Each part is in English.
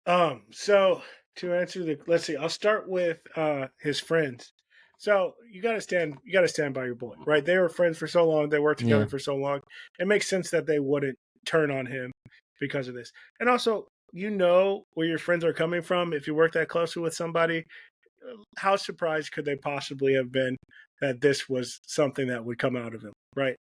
So to answer let's see, I'll start with his friends. So you gotta stand by your boy, right? They were friends for so long, they worked together Yeah. for so long. It makes sense that they wouldn't turn on him because of this. And also, you know where your friends are coming from. If you work that closely with somebody, how surprised could they possibly have been that this was something that would come out of him, right?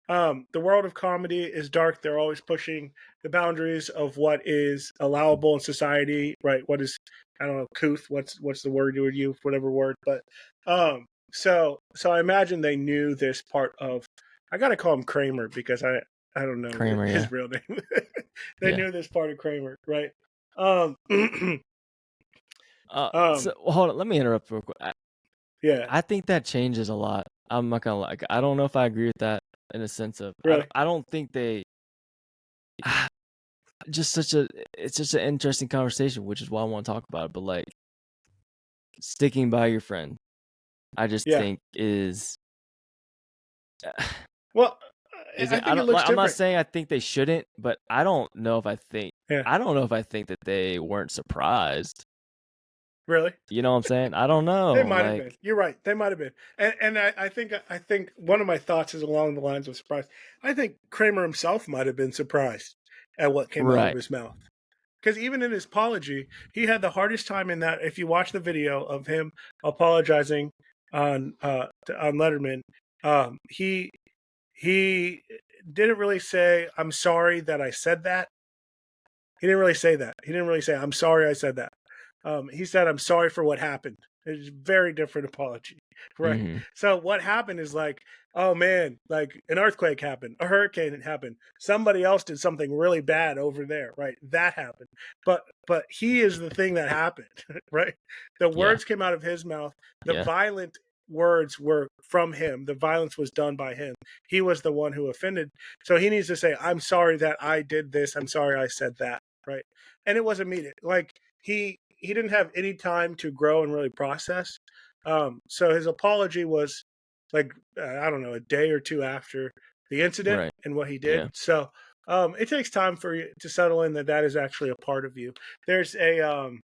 The world of comedy is dark. They're always pushing the boundaries of what is allowable in society, right? What is, I don't know, couth? What's the word you would use? Whatever word, but so I imagine they knew this part of. I gotta call him Kramer because I don't know Kramer, yeah. his real name. They Yeah. knew this part of Kramer, right? Um, So hold on, let me interrupt real quick. yeah, I think that changes a lot. I'm not gonna lie. I don't know if I agree with that in a sense of really. I don't think they just such a it's just an interesting conversation, which is why I want to talk about it. But like sticking by your friend, I just Yeah. think is Well, is I it I think it don't looks like I'm not different. saying I think they shouldn't, but Yeah. I don't know if I think that they weren't surprised. Really? You know what I'm saying? I don't They know. might have Like been. You're right. They might have been. And I think one of my thoughts is along the lines of surprise. I think Kramer himself might have been surprised at what came out of right. his mouth. Because even in his apology, he had the hardest time in that. If you watch the video of him apologizing on Letterman, he he didn't really say, "I'm sorry that I said that." He didn't really say that. He didn't really say, "I'm sorry I said that." He said, "I'm sorry for what happened." It's a very different apology, right? Mhm. So what happened is like, oh man, like an earthquake happened, a hurricane happened, somebody else did something really bad over there, right? That happened, but he is the thing that happened, right? The Yeah. words came out of his mouth. The Yeah. violent words were from him. The violence was done by him. He was the one who offended. So he needs to say, "I'm sorry that I did this. I'm sorry I said that." Right? And it was immediate. Like he didn't have any time to grow and really process. So his apology was like I don't know, a day or two after the incident Right. and what he did. Yeah. So it takes time for you to settle in that that is actually a part of you. There's a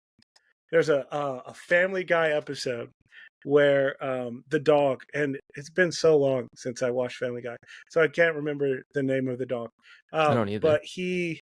there's a Family Guy episode where the dog, and it's been so long since I watched Family Guy, so I can't remember the name of the dog. I don't either. But he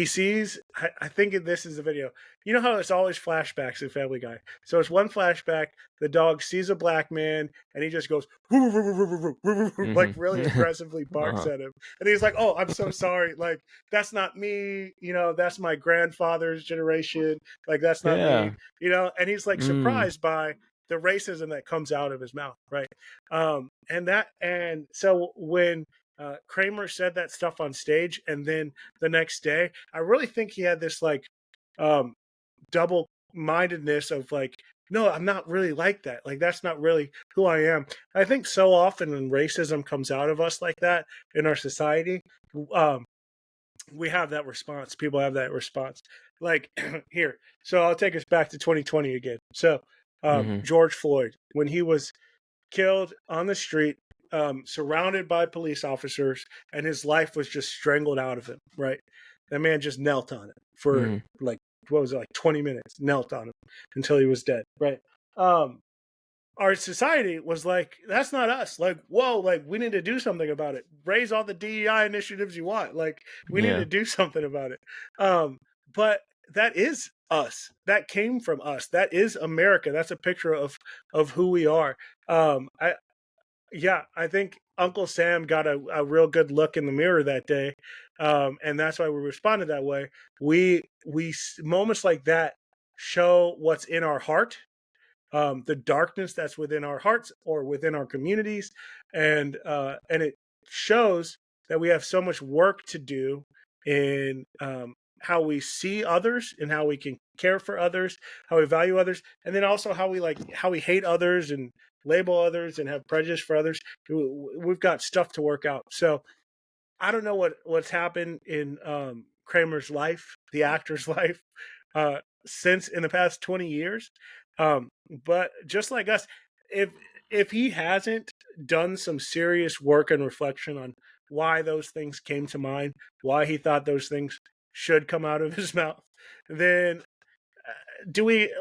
sees. I think this is the video. You know how it's always flashbacks in Family Guy. So it's one flashback. The dog sees a black man, and he just goes like Mhm. really aggressively barks uh-huh. at him, and he's like, "Oh, I'm so sorry. Like that's not me. You know, that's my grandfather's generation. Like that's not me. Yeah. You know." And he's like Mm. surprised by the racism that comes out of his mouth, right? And so when Kramer said that stuff on stage, and then the next day, I really think he had this like um, double mindedness of like, no, I'm not really like that. Like that's not really who I am. I think so often when racism comes out of us like that in our society, um, we have that response. People have that response. Like here, so I'll take us back to 2020 again. So Mhm. George Floyd, when he was killed on the street, surrounded by police officers, and his life was just strangled out of him. Right, that man just knelt on it for Mhm. like what was it, like 20 minutes, knelt on him until he was dead. Right. Um, our society was like, that's not us. Like, whoa, like we need to do something about it. Raise all the DEI initiatives you want. Like, we need to Yeah. do something about it. But that is us. That came from us. That is America. That's a picture of who we are. I Yeah, I think Uncle Sam got a real good look in the mirror that day, and that's why we responded that way. Moments like that show what's in our heart, the darkness that's within our hearts or within our communities, and it shows that we have so much work to do in how we see others and how we can care for others, how we value others, and then also how we hate others and label others and have prejudice for others. We've got stuff to work out. So I don't know what's happened in Kramer's life, the actor's life, since in the past 20 years. But just like us, if if he hasn't done some serious work and reflection on why those things came to mind, why he thought those things should come out of his mouth, then do we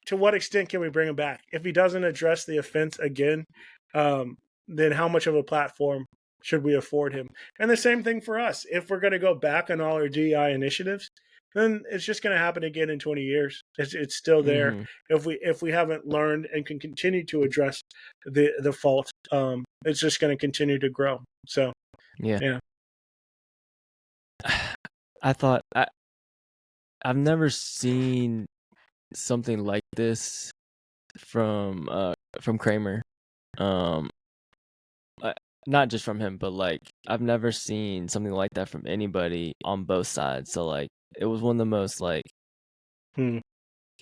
to what extent can we bring him back if he doesn't address the offense again? Then how much of a platform should we afford him? And the same thing for us. If we're going to go back on all our DEI initiatives, then it's just going to happen again in 20 years. It's still there. Mm-hmm. If we haven't learned and can continue to address the fault, it's just going to continue to grow. So Yeah. yeah. I've never seen something like this from Kramer. Not just from him, but like I've never seen something like that from anybody on both sides. So like it was one of the most like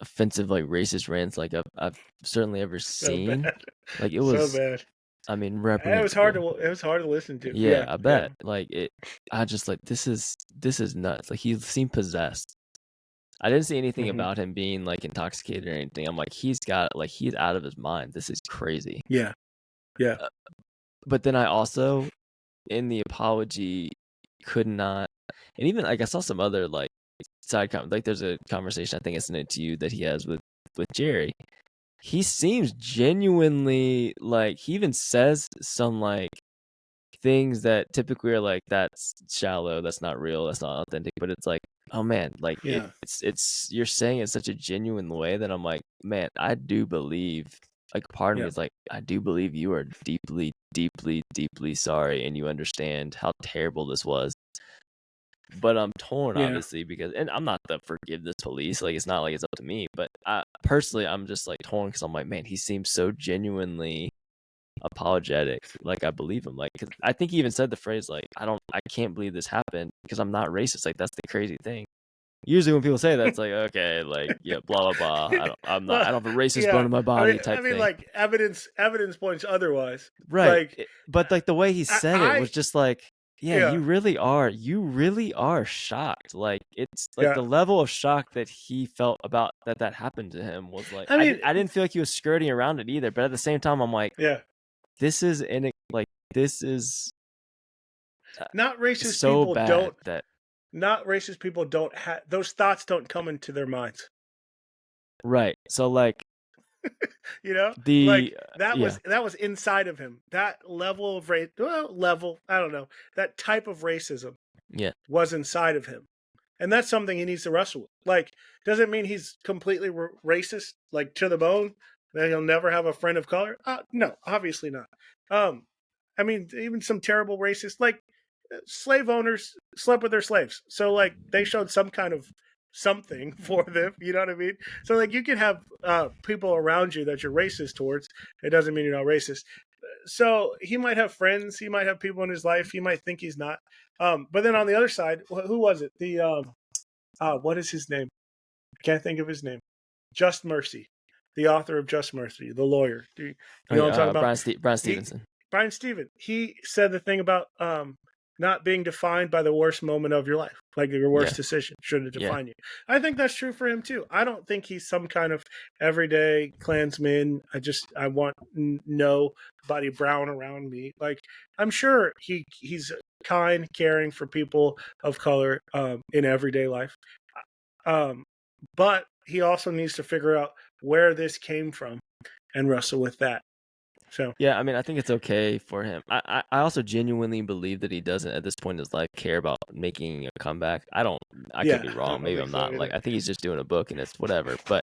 offensive, like racist rants like I've certainly ever So seen. bad. Like it So was, bad. I mean, It was hard reprehensible. to listen to. Yeah, Yeah, I yeah, bet. Like it, I just like this is nuts. Like he seemed possessed. I didn't see anything hmm about him being like intoxicated or anything. I'm like he's out of his mind. This is crazy. yeah, yeah, But then I also in the apology could not, and even like I saw some other like like there's a conversation I think I sent it to you that he has with Jerry. He seems genuinely like he even says some like things that typically are like that's shallow, that's not real, that's not authentic, but it's like oh man, like yeah, it's you're saying it in such a genuine way that I'm like man, I do believe, like part of me yeah, is like I do believe you are deeply deeply sorry and you understand how terrible this was, but I'm torn yeah, obviously because, and I'm not the forgiveness police, like it's not like it's up to me, but I personally I'm just like torn because I'm like man, he seems so genuinely apologetic, like I believe him, like because I think he even said the phrase like I can't believe this happened because I'm not racist, like that's the crazy thing. Usually when people say that it's like okay, like yeah, blah blah blah, well, I don't have a racist bone yeah. in my body type thing. Like evidence points otherwise. Right. Like But like the way he said it I was just like yeah, yeah, you really are shocked, like it's like yeah. the level of shock that he felt about that happened to him was like I mean, I didn't feel like he was skirting around it either, but at the same time I'm like yeah. this is in like this is Not racist so people bad don't. that Not racist people don't have those thoughts. Don't come into their minds. right. So like You know, like the yeah, that was inside of him. That level of race, well, level. I don't know. That type of racism yeah, was inside of him. And that's something he needs to wrestle with. Like, doesn't mean he's completely racist, like to the bone, that he'll never have a friend of color. No, obviously not. Um, I mean, even some terrible racist, like slave owners slept with their slaves. So, like, they showed some kind of something for them. You know what I mean? So, like, you can have people around you that you're racist towards. It doesn't mean you're not racist. So he might have friends, he might have people in his life, he might think he's not. But then on the other side, who was it? The what is his name? I can't think of his name. Just Mercy, the author of Just Mercy, the lawyer. You oh, know what I'm talking yeah, about? Brian He Stevenson. Brian Steven. He said the thing about not being defined by the worst moment of your life, like your Yeah, worst decision shouldn't yeah, define you. I think that's true for him too. I don't think he's some kind of everyday Klansman. I want nobody brown around me. Like I'm sure he's kind, caring for people of color in everyday life. Um, but he also needs to figure out where this came from and wrestle with that. So yeah. I mean, I think it's okay for him. I also genuinely believe that he doesn't at this point in his life care about making a comeback. I could yeah, be I wrong. don't Maybe think I'm so not. Like either. I think he's just doing a book and it's whatever. But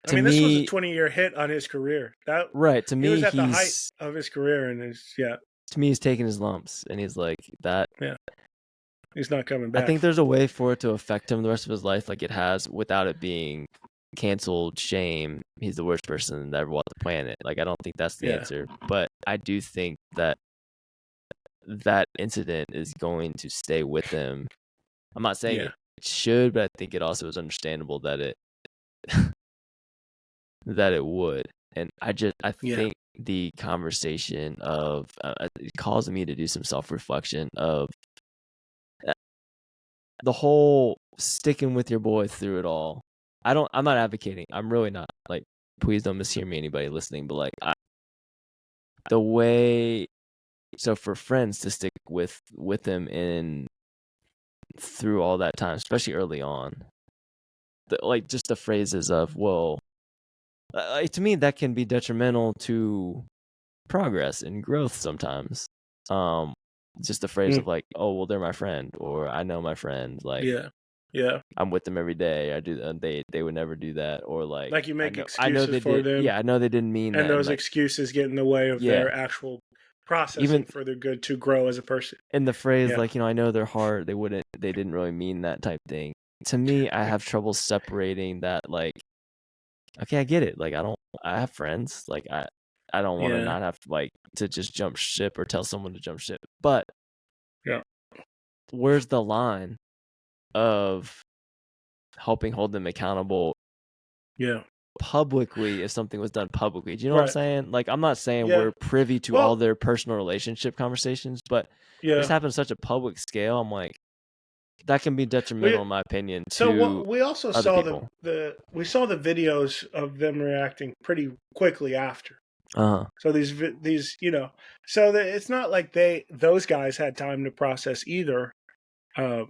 I to mean, this was a me, 20-year hit on his career. That right? To he was me, at the height of his career, and he's taking his lumps, and he's like that. yeah, he's not coming I back. think there's a way for it to affect him the rest of his life, like it has, without it being canceled shame. He's the worst person that ever walked the planet. Like I don't think that's the Yeah, answer, but I do think that that incident is going to stay with him. I'm not saying yeah, it should, but I think it also is understandable that it that it would. And I yeah, think the conversation of it caused me to do some self reflection of the whole sticking with your boy through it all. I'm not advocating. I'm really not. Like, please don't mishear me, anybody listening. But like, the way, so for friends to stick with him in through all that time, especially early on, like just the phrases of, well, to me that can be detrimental to progress and growth sometimes. Just the phrase Mm, of like, oh well, they're my friend, or I know my friend, like yeah. Yeah. I'm with them every day. I do, they would never do that, or like Like you make I know excuses they for did. them, Yeah, I know they didn't mean and that, and those like excuses get in the way of yeah, their actual processing even for their good to grow as a person. in the phrase Yeah. like, I know their heart, they didn't really mean that type thing. To me, I have trouble separating that. Like, okay, I get it. Like, I have friends. Like, I don't want to Yeah. not have like to just jump ship or tell someone to jump ship. But Yeah. where's the line of helping hold them accountable Yeah. publicly if something was done publicly? Do you know what I'm Right. saying? Like, I'm not saying Yeah. we're privy to all Well, their personal relationship conversations, but this yeah. happens such a public scale. I'm like, that can be We detrimental, in my opinion, so to what we also other saw people. we saw the videos of them reacting pretty quickly after. Uh-huh. So these so that it's not like those guys had time to process either. Um,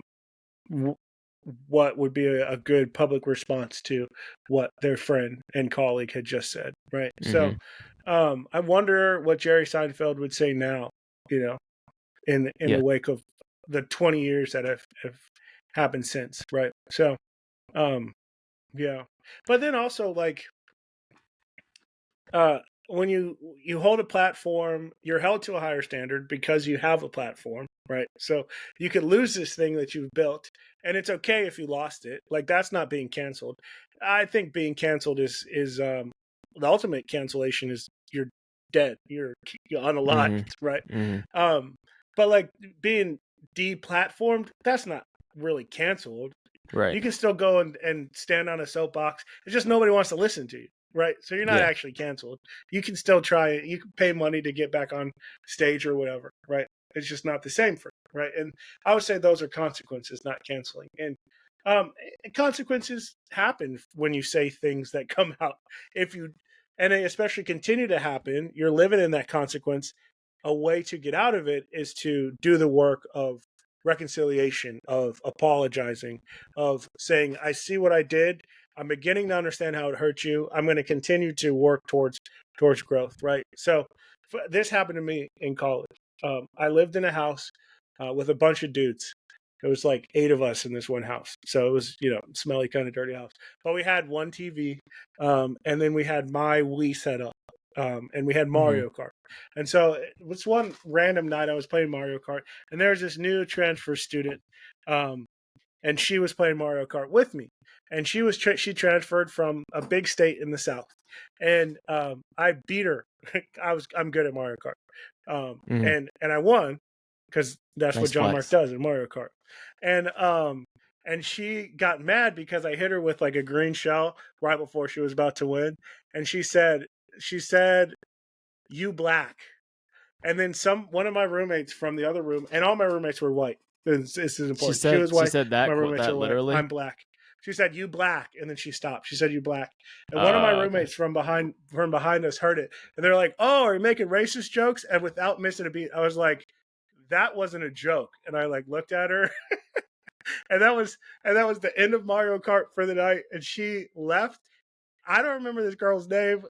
what would be a good public response to what their friend and colleague had just said, right? So, Mhm. I wonder what Jerry Seinfeld would say now, you know, in Yeah. the wake of the 20 years that have happened since, right? So, um, yeah, but then also like uh, when you hold a platform, you're held to a higher standard because you have a platform, right? So you could lose this thing that you've built, and it's okay if you lost it. Like that's not being canceled. I think being canceled is the ultimate cancellation is you're dead, you're unalived, Mhm. right? Mhm. Um, but like being deplatformed, that's not really canceled. Right. You can still go and stand on a soapbox. It's just nobody wants to listen to you, right? So you're not Yeah. actually canceled. You can still try it. You can pay money to get back on stage or whatever, right? It's just not the same for you, right? And I would say those are consequences, not canceling. And um, consequences happen when you say things that come out. If you and they especially continue to happen, you're living in that consequence. A way to get out of it is to do the work of reconciliation, of apologizing, of saying, I see what I did. I'm beginning to understand how it hurt you. I'm going to continue to work towards growth, right? So this happened to me in college. I lived in a house with a bunch of dudes. It was like 8 of us in this one house. So it was, smelly, kind of dirty house. But we had one TV, and then we had my Wii set up, and we had Mhm. Mario Kart. And so it was one random night I was playing Mario Kart, and there was this new transfer student, um, and she was playing Mario Kart with me, and she transferred from a big state in the South, and I beat her. I'm good at Mario Kart, Mhm. and I won because that's what Nice John Mark flex. does in Mario Kart, and she got mad because I hit her with like a green shell right before she was about to win, and she said you black. And then one of my roommates from the other room, and all my roommates were white. This is She important. She said was she white. said My that quote roommates that are white. literally? I'm black. She said, "You black," and then she stopped. She said, "You black." And one of my Okay. roommates from behind us heard it, and they're like, "Oh, are you making racist jokes?" And without missing a beat, I was like, "That wasn't a joke." And I like looked at her, and that was the end of Mario Kart for the night. And she left. I don't remember this girl's name.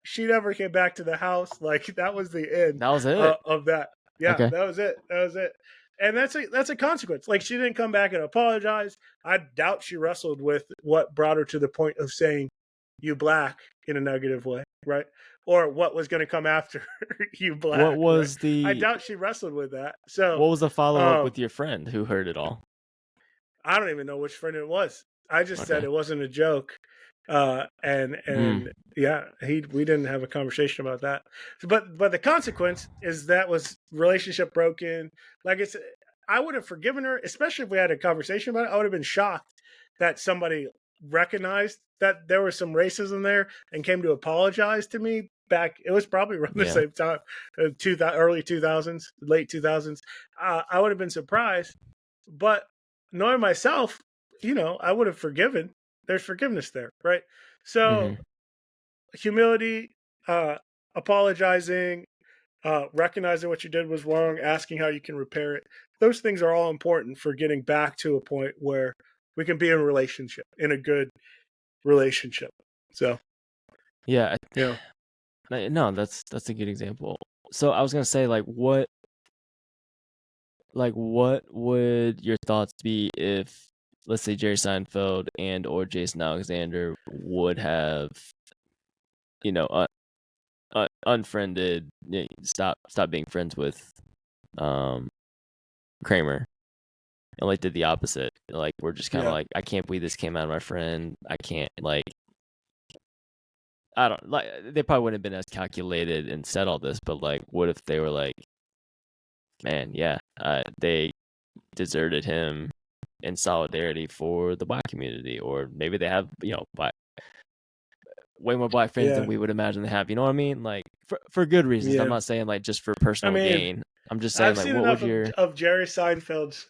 She never came back to the house. Like that was the end That was it. of that. Yeah, Okay. that was it. That was it. And that's a consequence. Like she didn't come back and apologize. I doubt she wrestled with what brought her to the point of saying "you black" in a negative way, right? Or what was going to come after "you What black," right? was I the doubt she wrestled with that. So what was the follow-up um, with your friend who heard it all? I don't even know which friend it was. I just said Okay. it wasn't a joke, and Mm. yeah, we didn't have a conversation about that. But the consequence is that was relationship broken. Like I would have forgiven her, especially if we had a conversation about it. I would have been shocked that somebody recognized that there was some racism there and came to apologize to me. Back, it was probably around the Yeah. same time, early 2000s, late 2000s. I would have been surprised, but knowing myself, I would have forgiven. There's forgiveness there, right? So Mhm. humility, uh, apologizing, recognizing what you did was wrong, asking how you can repair it. Those things are all important for getting back to a point where We can be in a relationship, in a good relationship. So, Yeah, you know, no, that's a good example. So I was gonna say, what would your thoughts be if, let's say, Jerry Seinfeld and or Jason Alexander would have, you know, unfriended, stop being friends with um Kramer, and like did the opposite. Like we're just kind of yeah, like, I can't believe this came out of my friend. I can't, like, I don't like, they probably wouldn't have been as calculated and said all this, but like, what if they were like, man, yeah, they deserted him in solidarity for the black community, or maybe they have, way more black friends than yeah, we would imagine they have. You know what I mean? Like for good reasons. I'm yeah. not saying like just for I personal mean, gain. I'm just saying I've like, seen what would enough your of Jerry Seinfeld's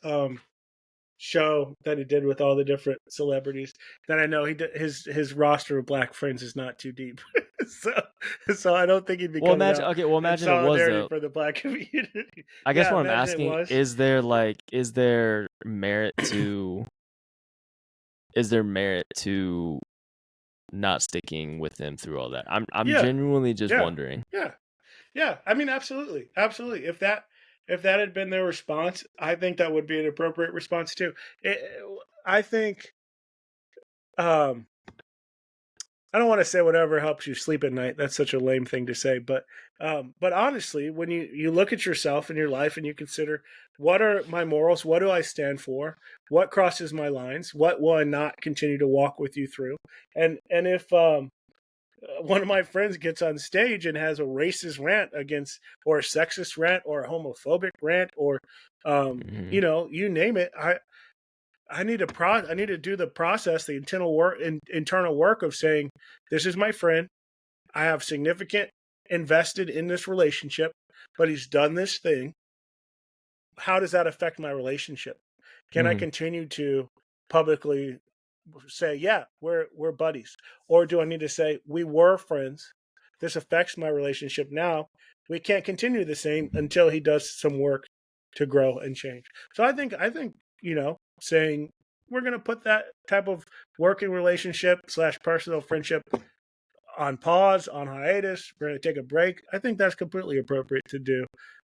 show that he did with all the different celebrities that I know his roster of black friends is not too deap. so so I don't think he'd be well coming imagine out okay well in imagine it was solidarity though. for the black community. I guess Yeah, what I'm imagine it asking was. is, there merit to not sticking with him through all that? I'm Yeah, genuinely just yeah, wondering. yeah, yeah. I mean, absolutely, absolutely. If that had been their response, I think that would be an appropriate response too. It, I think um, I don't want to say whatever helps you sleep at night. That's such a lame thing to say, but honestly, when you look at yourself in your life and you consider what are my morals, what do I stand for, what crosses my lines, what will I not continue to walk with you through, and if one of my friends gets on stage and has a racist rant against, or a sexist rant, or a homophobic rant, or Hmm. you name it, I need to I need to do the process, the internal work of saying, this is my friend. I have significant invested in this relationship, but he's done this thing. How does that affect my relationship? Can I Hmm. continue to publicly say, yeah, we're buddies, or do I need to say we were friends? This affects my relationship now. We can't continue the same until he does some work to grow and change. So I think saying we're going to put that type of working relationship slash personal friendship on pause, on hiatus. We're going to take a break. I think that's completely appropriate to do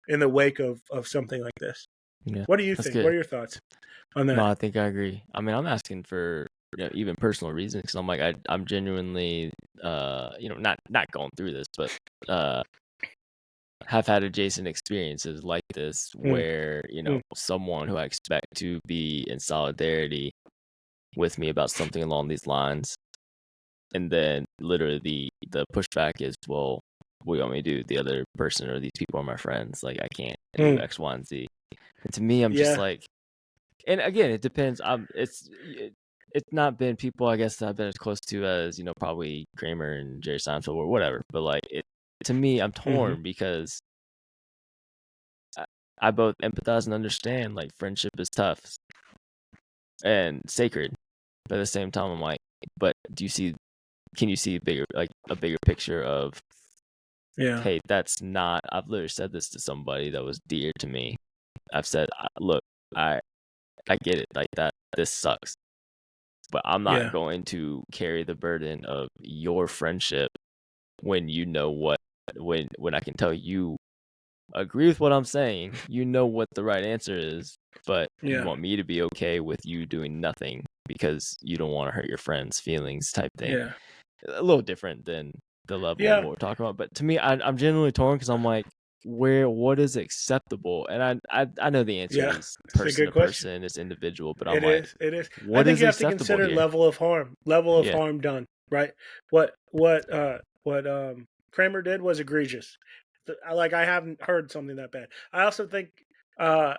in the wake of something like this. Yeah, What do you that's think? What good. are your thoughts on No, that? I think I agree. I mean, I'm asking for, even personal reasons, because I'm like, I'm genuinely, not going through this, but uh have had adjacent experiences like this Mm, where, mm, someone who I expect to be in solidarity with me about something along these lines, and then literally the pushback is, well, what do you want me to do? The other person or these people are my friends. Like, I can't do mm. X, Y, and Z. And to me, I'm just Yeah, like, and again, it depends. It's not been people, I guess, that I've been as close to as, probably Kramer and Jerry Seinfeld or whatever. But like, to me, I'm hmm, torn because I, I both empathize and understand like friendship is tough and sacred, but at the same time, I'm like, but can you see a bigger picture of, yeah, hey, that's not. I've literally said this to somebody that was dear to me. I've said, look, I I get it, like that. This sucks, but I'm not yeah, going to carry the burden of your friendship when when I can tell you agree with what I'm saying. You know what the right answer is, but you yeah, want me to be okay with you doing nothing because you don't want to hurt your friends' feelings, type thing. yeah, A little different than the level of yeah, what we're talking about, but to me, I'm genuinely torn because I'm like, what is acceptable? And I know the answer yeah. is It's a person good to question. person, it's individual, but I'm It like, is. It is. I what think is you have to acceptable consider here? level of Yeah, harm done. Right. What Kramer did was egregious. Like I haven't heard something that bad. I also think uh,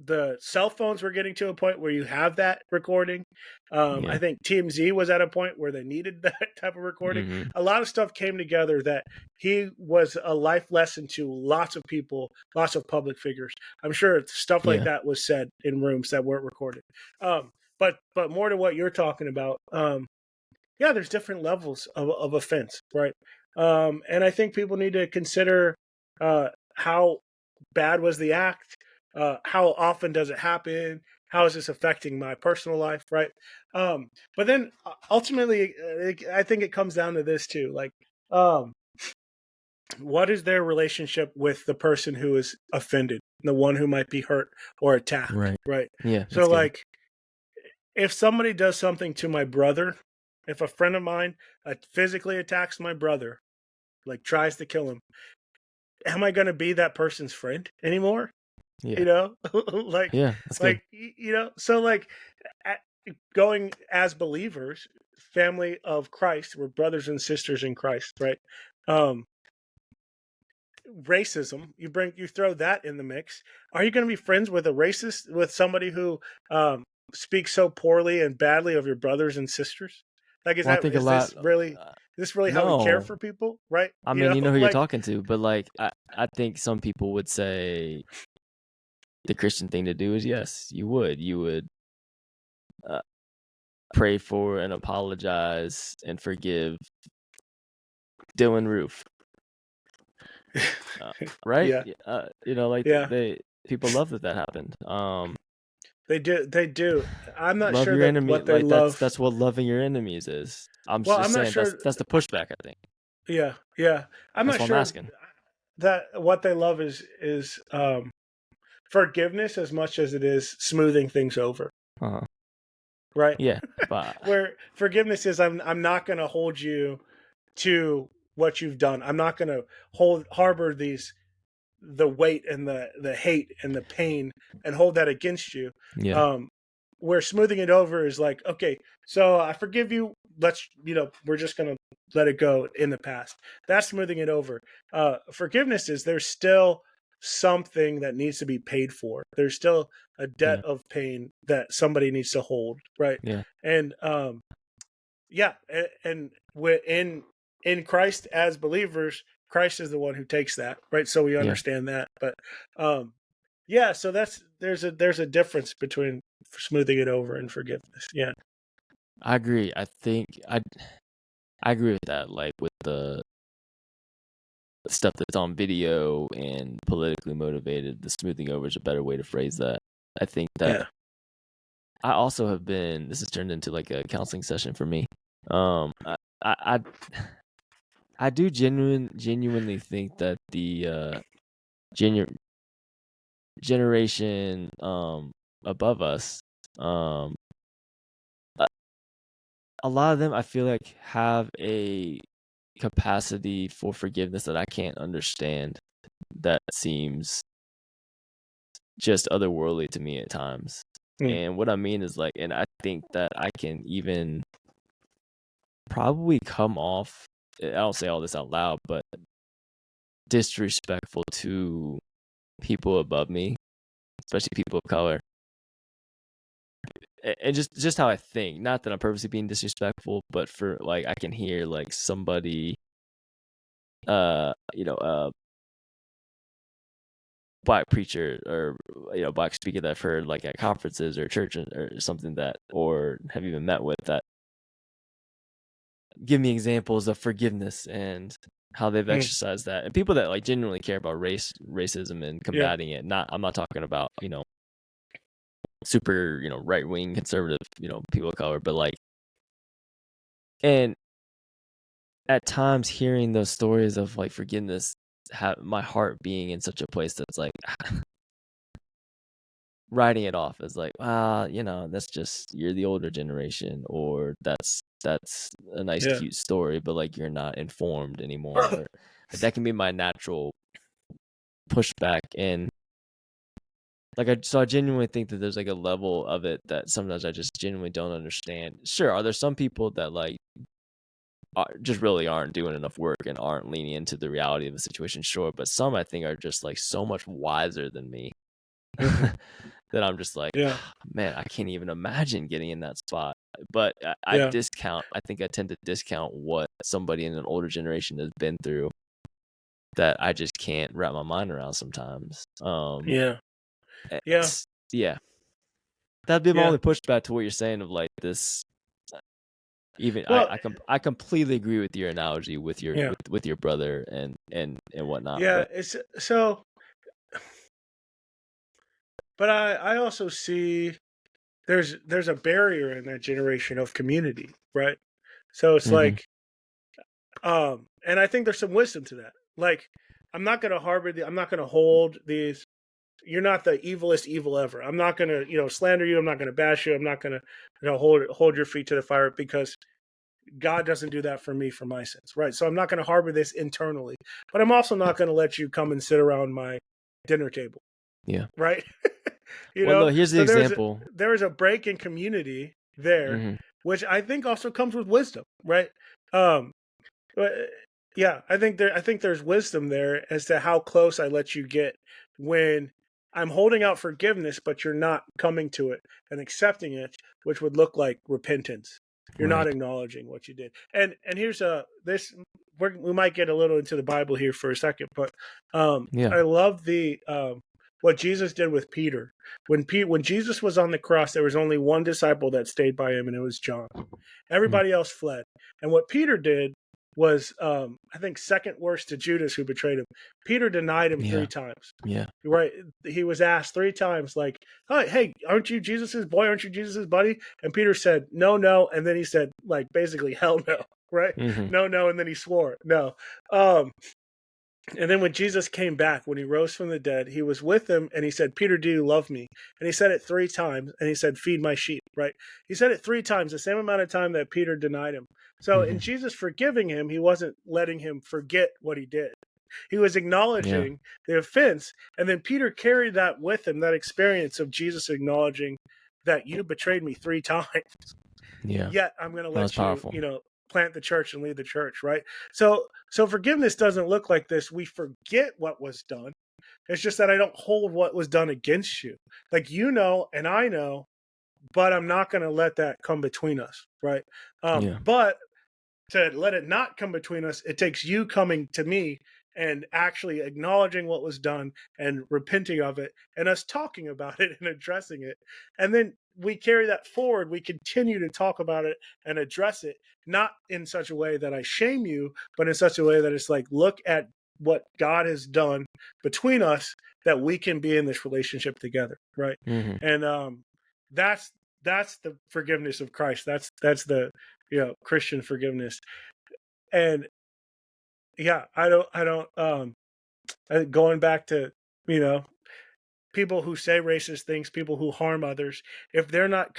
the cell phones were getting to a point where you have that recording. I yeah, think TMZ was at a point where they needed that type of recording. hmm, A lot of stuff came together that he was a life lesson to lots of people, lots of public figures. I'm sure stuff like yeah, that was said in rooms that weren't recorded. But more to what you're talking about. Yeah, there's different levels of offense, right? And I think people need to consider how bad was the act, how often does it happen, how is this affecting my personal life, right? But then ultimately, I think it comes down to this too, like, um, what is their relationship with the person who is offended, the one who might be hurt or attacked, Right. right? Yeah, So, that's good. like, if somebody does something to my brother, if a friend of mine physically attacks my brother, like tries to kill him, am I going to be that person's friend anymore? Yeah. You know, like, Yeah, that's good. so like, going as believers, family of Christ, we're brothers and sisters in Christ, right? Um, Racism, you throw that in the mix. Are you going to be friends with a racist, with somebody who speaks so poorly and badly of your brothers and sisters? Like, Well, I think a is lot this really how we care no. for people, right? I You mean, know, you know who you're like, talking to, but like I think some people would say the Christian thing to do is yes, you would uh, pray for and apologize and forgive Dylan Roof, right? yeah, Like yeah, they people love that happened. they do. I'm not Love sure your that enemy, what they like love. that's what loving your enemies is. I'm Well, just I'm not saying sure. that's the pushback. I think Yeah, I'm that's not what I'm sure asking. that what they love is forgiveness as much as it is smoothing things over, Uh-huh. right? Yeah, but Where forgiveness is, I'm not going to hold you to what you've done. I'm not going to harbor the weight and the hate and the pain and hold that against you. yeah, Um, where smoothing it over is like, okay, so I forgive you. Let's, we're just gonna let it go in the past. That's smoothing it over. Forgiveness is, there's still something that needs to be paid for. There's still a debt yeah, of pain that somebody needs to hold, right? yeah, And yeah, and in Christ as believers, Christ is the one who takes that, right? So we yeah. understand that. But um yeah, so there's a difference between smoothing it over and forgiveness. Yeah. I agree. I agree with that. Like with the stuff that's on video and politically motivated, the smoothing over is a better way to phrase that. I think that Yeah. I also have been. This has turned into like a counseling session for me. Um, I I, I do genuinely think that the genu- generation above us, um, a, a lot of them I feel like have a capacity for forgiveness that I can't understand. That seems just otherworldly to me at times. Mm. And what I mean is like, and I think that I can even probably come off. I don't say all this out loud, but disrespectful to people above me, especially people of color, and just how I think. Not that I'm purposely being disrespectful, but for like I can hear like somebody, black preacher or black speaker that I've heard like at conferences or church or something that or have even met with that give me examples of forgiveness and how they've Mm. exercised that and people that like genuinely care about racism and Yeah. combating it. I'm not talking about super right wing conservative people of color, but like and at times hearing those stories of like forgiveness have my heart being in such a place that's like writing it off as like, that's just you're the older generation, or that's a nice Yeah. cute story, but like you're not informed anymore. Or that can be my natural pushback, and like I genuinely think that there's like a level of it that sometimes I just genuinely don't understand. Sure, are there some people that like just really aren't doing enough work and aren't leaning into the reality of the situation? Sure, but some I think are just like so much wiser than me Hmm. that I'm just like, Yeah. man, I can't even imagine getting in that spot. But Yeah. I think I tend to discount what somebody in an older generation has been through that I just can't wrap my mind around sometimes. Yeah. Yeah. Yeah, that'd be my Yeah. only pushback to what you're saying of like this. Even Well, I completely agree with your analogy with yeah. with your brother and whatnot. Yeah. But It's so, but I also see. there's a barrier in that generation of community, right? So it's Mm-hmm. like, and I think there's some wisdom to that. Like, I'm not gonna hold these. You're not the evilest evil ever. I'm not gonna, slander you. I'm not gonna bash you. I'm not gonna, hold your feet to the fire, because God doesn't do that for me for my sins, right? So I'm not gonna harbor this internally, but I'm also not gonna let you come and sit around my dinner table, Yeah. right? Well, look, here's the So example. there is a break in community there, Mm-hmm. which I think also comes with wisdom, right? Um, but yeah, I think there's wisdom there as to how close I let you get when I'm holding out forgiveness, but you're not coming to it and accepting it, which would look like repentance. You're not Right. acknowledging what you did. And here's we might get a little into the Bible here for a second, but Yeah. I love the what Jesus did with Peter. When Jesus was on the cross, there was only one disciple that stayed by him, and it was John. Mm. Everybody else fled. And what Peter did was, I think, second worst to Judas, who betrayed him. Peter denied him Yeah. 3 times. Yeah. Right? He was asked 3 times, like, "Oh, hey, aren't you Jesus's boy? Aren't you Jesus's buddy?" And Peter said, "No, no." And then he said, like, basically, "Hell no." Right? Mm-hmm. No, no. And then he swore, no. Um, and then when Jesus came back, when he rose from the dead, he was with them, and he said, "Peter, do you love me?" And he said it 3 times, and he said, "Feed my sheep," right? He said it 3 times, the same amount of time that Peter denied him. So in Mm-hmm. Jesus forgiving him, he wasn't letting him forget what he did. He was Yeah. acknowledging the offense, and then Peter carried that with him, that experience of Jesus acknowledging that you betrayed me 3 times, Yeah. yet I'm going to That was let you, powerful. plant the church and lead the church, right? So forgiveness doesn't look like this. We forget what was done. It's just that I don't hold what was done against you. Like, and I know, but I'm not going to let that come between us, right? Yeah. But to let it not come between us, it takes you coming to me and actually acknowledging what was done and repenting of it, and us talking about it and addressing it. And then we carry that forward. We continue to talk about it and address it, not in such a way that I shame you, but in such a way that it's like, look at what God has done between us, that we can be in this relationship together, right? Mm-hmm. And that's that's the forgiveness of Christ. That's the Christian forgiveness. And yeah, I don't going back to, you know people who say racist things, people who harm others, if they're not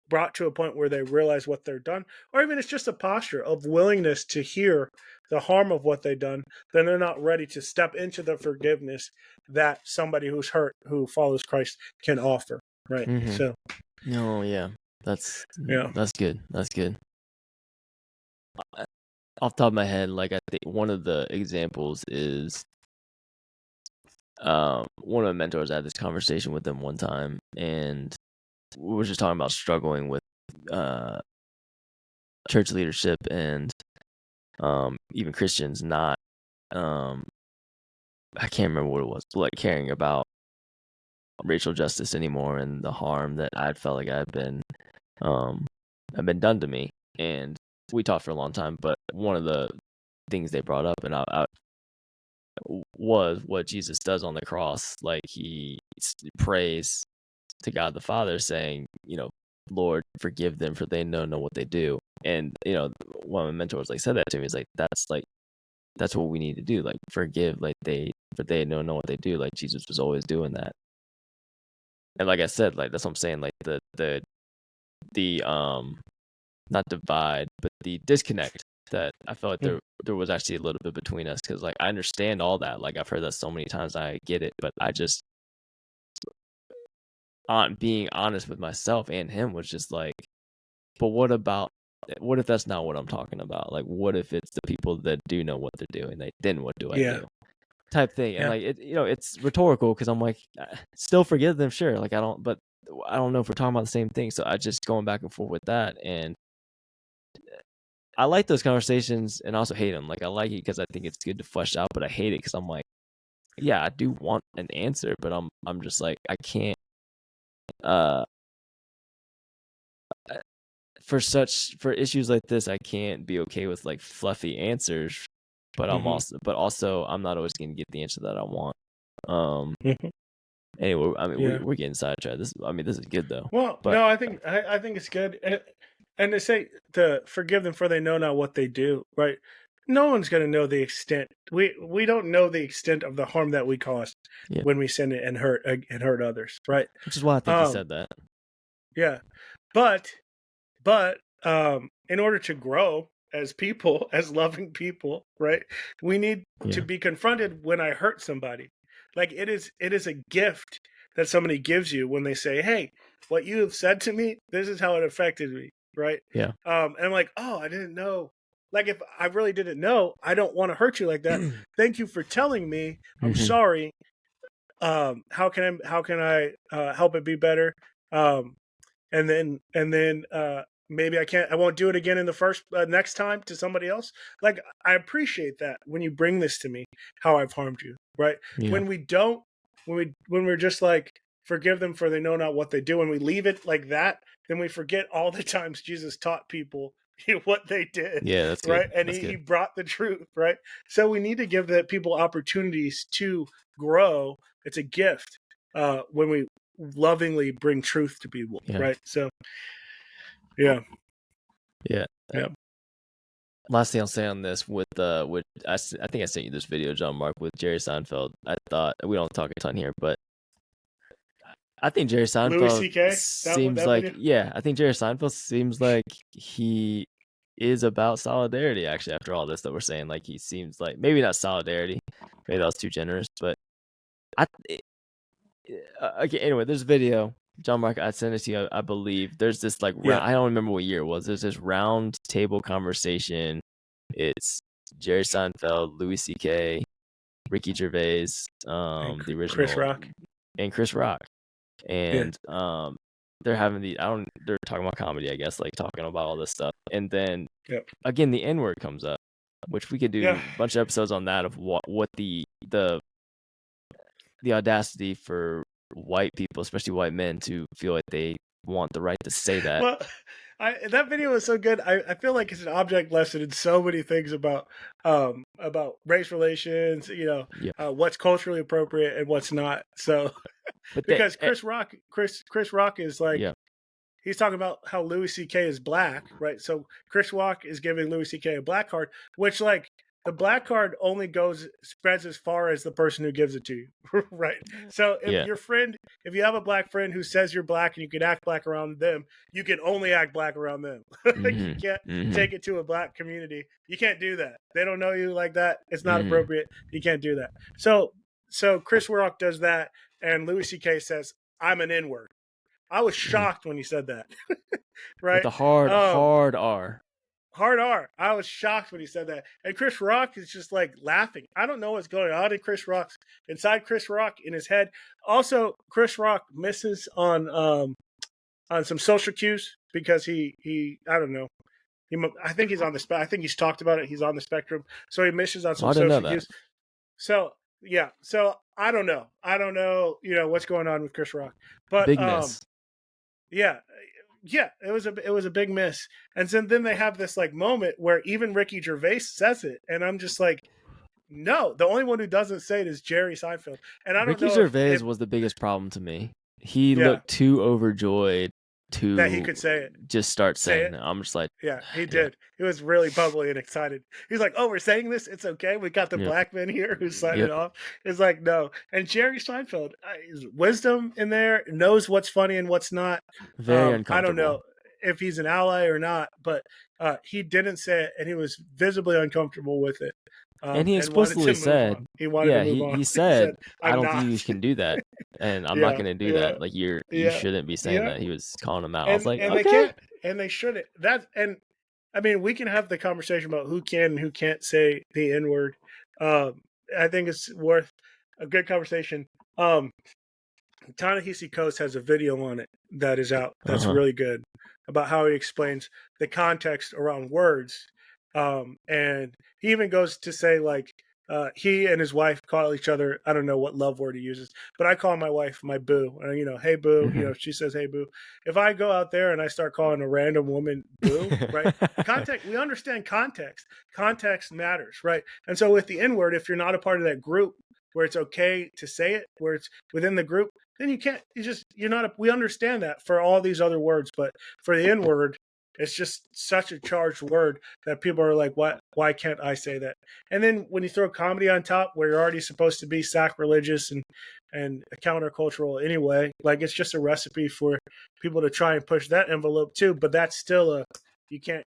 brought to a point where they realize what they're done, or even it's just a posture of willingness to hear the harm of what they've done, then they're not ready to step into the forgiveness that somebody who's hurt, who follows Christ, can offer, right? Mm-hmm. So No, yeah. That's yeah. that's good. That's good. Off the top of my head, like I think one of the examples is one of my mentors. I had this conversation with them one time, and we were just talking about struggling with uh church leadership and even Christians not um I can't remember what it was, but like caring about racial justice anymore and the harm that I'd felt like um had been done to me. And we talked for a long time, but one of the things they brought up, and I was what Jesus does on the cross. Like he prays to God the Father, saying, "Lord, forgive them, for they know what they do." And one of my mentors said that to me. He's like that's what we need to do. Like forgive, for they know what they do. Like Jesus was always doing that. And like I said, like that's what I'm saying. Like the not divide, but the disconnect that I felt like there was actually a little bit between us, because like I understand all that. Like I've heard that so many times, I get it, but I just on being honest with myself and him was just like, but what if that's not what I'm talking about? Like what if it's the people that do know what they're doing? Like then what do I Yeah. do? Type thing. And Yeah. like it's rhetorical, because I'm like, still forgive them, sure. Like but I don't know if we're talking about the same thing. So I just going back and forth with that. And I like those conversations and also hate them. Like I like it because I think it's good to flesh out, but I hate it because I'm like, yeah, I do want an answer, but I'm just like, I can't uh for issues like this, I can't be okay with like fluffy answers, but Hmm. I'm not always gonna get the answer that I want. Um Hmm. Anyway, I mean, Yeah. we're getting sidetracked. This is good though. Well, But no, I think it's good, and to say to forgive them for they know not what they do. Right? No one's going to know the extent. We don't know the extent of the harm that we caused yeah, when we sin and hurt others. Right? which is why I think he Um. said that. Yeah. But in order to grow as people, as loving people, right, we need to Yeah. be confronted when I hurt somebody. Like it is a gift that somebody gives you when they say, hey, what you have said to me, this is how it affected me, right? Yeah. And I'm like, oh, I didn't know. Like if I really didn't know, I don't want to hurt you like that. Thank you for telling me. I'm hmm sorry. How can I help it be better? Um, and then maybe I won't do it again in the first next time to somebody else. Like I appreciate that when you bring this to me, how I've harmed you, right? Yeah. When we don't, when we're just like forgive them for they know not what they do, and we leave it like that, then we forget all the times Jesus taught people what they did, Yeah, that's good. right? And That's he good. brought the truth, right? So we need to give the people opportunities to grow. It's a gift when we lovingly bring truth to people, Yeah. right? So yeah, Yeah. yeah. Last thing I'll say on this with I think I sent you this video, John Mark, with Jerry Seinfeld. I thought we don't talk a ton here, but I think Jerry Louis Seinfeld C.K. seems That like video. I think Jerry Seinfeld seems like he is about solidarity. Actually, after all this that we're saying, like he seems like maybe not solidarity, maybe that was too generous, but I okay. Anyway, there's a video. John Mark, I sent it to you. I believe there's this like Yeah, round. I don't remember what year it was. There's this round table conversation. It's Jerry Seinfeld, Louis C.K., Ricky Gervais, and the Chris original, Rock. and Chris Rock, Yeah, and they're having the I don't. They're talking about comedy, I guess, like talking about all this stuff, and then yeah, again the N word comes up, which we could yeah. do a bunch of episodes on that of what the audacity for white people, especially white men, to feel like they want the right to say that. Well, that video was so good. I feel like it's an object lesson in so many things about race relations. Yeah, What's culturally appropriate and what's not. So but they, because Chris Rock is like yeah, he's talking about how Louis C.K. is black, right? So Chris Rock is giving Louis C.K. a black card, which like the black card only spreads as far as the person who gives it to you, right? So yeah, if you have a black friend who says you're black and you can act black around them, you can only act black around them. You mm-hmm, can't mm-hmm, take it to a black community. You can't do that. They don't know you like that. It's not mm-hmm, appropriate. You can't do that. So Chris Rock does that, and Louis C.K. says, "I'm an N word." I was mm-hmm. shocked when he said that. With Right? a hard, Um, hard R. Hard R. I was shocked when he said that. And Chris Rock is just like laughing. I don't know what's going on in Chris Rock in his head. Also, Chris Rock misses on some social cues because he I don't know. I think he's on the I think he's talked about it. He's on the spectrum. So he misses on Oh, some I didn't know social that. cues. So yeah. So I don't know. I don't know, what's going on with Chris Rock. But Big miss. yeah, yeah, it was a big miss. And then they have this like moment where even Ricky Gervais says it, and I'm just like, no, the only one who doesn't say it is Jerry Seinfeld. And I don't Ricky know Gervais if was the biggest problem to me. He yeah, looked too overjoyed that he to could say it. just start Say saying it. it. I'm just like, Yeah, he yeah, did. He was really bubbly and excited. He's like, "Oh, we're saying this. It's okay. We got the yep, black man here who signed it yep. off." It's like, no. And Jerry Seinfeld, his wisdom in there, knows what's funny and what's not. Very I don't uncomfortable. know if he's an ally or not, but he didn't say it, and he was visibly uncomfortable with it, And he and wanted to explicitly move said, on. He wanted to yeah, move he on. he He said, said, I "I'm don't think not." you can do that, and I'm not Yeah, gonna do yeah, that. Like you yeah, shouldn't be saying yeah. that. He was calling him out. I was like, And they okay, can't, and they shouldn't. I mean, we can have the conversation about who can and who can't say the N word. I think it's worth a good conversation. Um, Ta-Nehisi Coates has a video on it that is out uh that's huh. really good about how he explains the context around words. And he even goes to say, like, he and his wife call each other, I don't know what love word he uses, but I call my wife my boo. And, hey, boo. hmm She says, hey, boo. If I go out there and I start calling a random woman boo, right? Context, we understand context. Context matters, right? And so with the N word, if you're not a part of that group, where it's okay to say it, where it's within the group, then you can't. You're not. We understand that for all these other words, but for the N word, it's just such a charged word that people are like, "What? Why can't I say that?" And then when you throw comedy on top, where you're already supposed to be sacrilegious and countercultural anyway, like it's just a recipe for people to try and push that envelope too. But that's still a you can't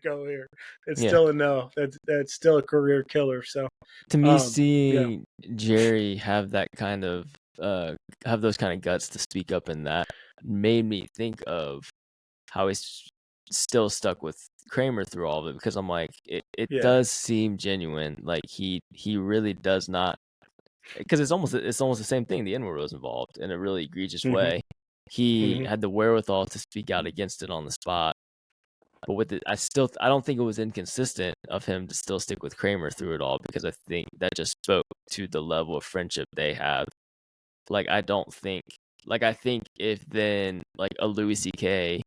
go here. It's Yeah. still a no. That's still a career killer. So To me, yeah, seeing Jerry have that kind of have those kind of guts to speak up in that made me think of how he's still stuck with Kramer through all of it, because I'm like, it yeah, does seem genuine. Like he really does not, because it's almost the same thing. The N-word was involved in a really egregious hmm way. He hmm had the wherewithal to speak out against it on the spot. But with it, I don't think it was inconsistent of him to still stick with Kramer through it all, because I think that just spoke to the level of friendship they have. Like I don't think, like I think if then like a Louis C.K.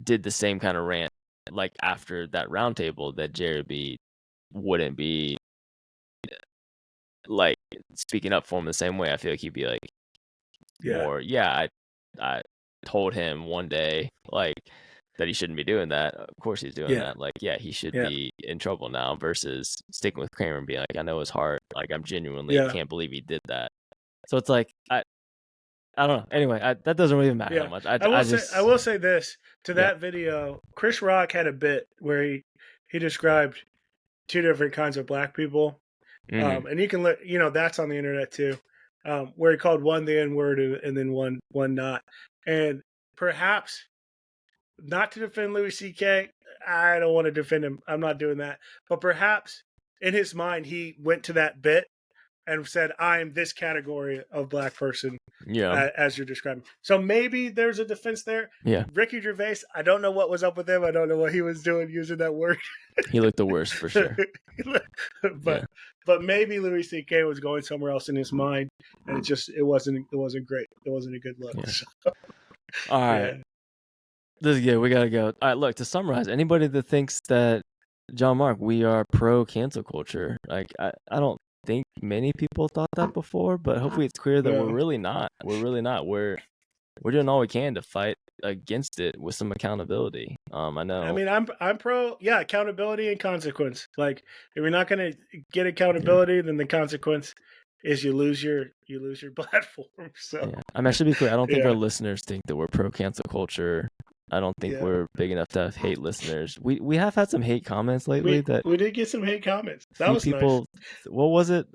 did the same kind of rant like after that roundtable, that Jerry B wouldn't be like speaking up for him the same way. I feel like he'd be like yeah, more, yeah, I told him one day like that he shouldn't be doing that. Of course he's doing yeah, that. Like, yeah, he should yeah, be in trouble now, versus sticking with Kramer and being like, I know his heart. Like, I'm genuinely yeah, can't believe he did that. So it's like I don't know. Anyway, that doesn't really matter that yeah. much. I I will say just this to yeah. that video. Chris Rock had a bit where he described two different kinds of black people, Mm-hmm. and you can that's on the internet too, where he called one the N word and then one not, and perhaps not to defend Louis C.K. I don't want to defend him. I'm not doing that. But perhaps in his mind, he went to that bit and said, "I am this category of black person," Yeah. as you're describing. So maybe there's a defense there. Yeah. Ricky Gervais, I don't know what was up with him. I don't know what he was doing using that word. He looked the worst for sure. but Yeah. but maybe Louis C.K. was going somewhere else in his mind, and it wasn't great. It wasn't a good look. Yeah. So, All right. yeah, This is good. We gotta go. All right, look, to summarize, anybody that thinks that John Mark, we are pro cancel culture, like I don't think many people thought that before, but hopefully it's clear that we're yeah. really not. We're really not. We're doing all we can to fight against it with some accountability. I I know. mean, I'm pro, yeah, accountability and consequence. Like, if you're not going to get Yeah. accountability, then the consequence is you lose your platform. So, Yeah. I mean, I should be clear. I don't think our yeah, listeners think that we're pro cancel culture. I don't think yeah. we're big enough to have hate listeners. We have had some hate comments lately that We did get some hate comments. That few was nice. people, what was it?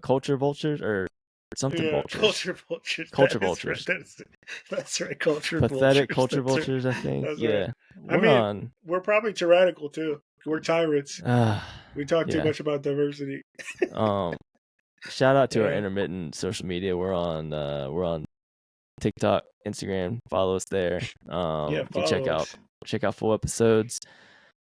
Culture vultures or something Yeah, vultures. culture vultures. Culture That is right. vultures. That's right. Culture Pathetic vultures. culture That's right. vultures, I think. That's right. Yeah. I We're mean, on we're probably tyrannical too. We're tyrants. uh We talk too yeah. much about diversity. Um Shout out to our Yeah. intermittent social media. We're on TikTok, Instagram. Follow us there. Yeah. You can Follow us. check out full episodes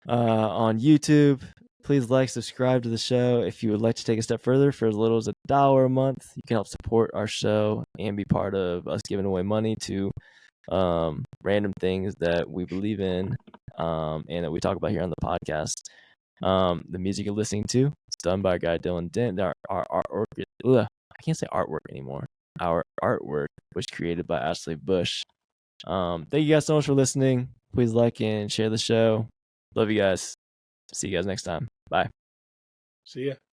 on YouTube. Please like, subscribe to the show. If you would like to take a step further, for as little as $1 a month, you can help support our show and be part of us giving away money to random things that we believe in, and that we talk about here on the podcast. The music you're listening to is done by our guy Dylan Dent. Our artwork, I can't say artwork anymore. Our artwork was created by Ashley Bush. Thank you guys so much for listening. Please like and share the show. Love you guys. See you guys next time. Bye. See ya.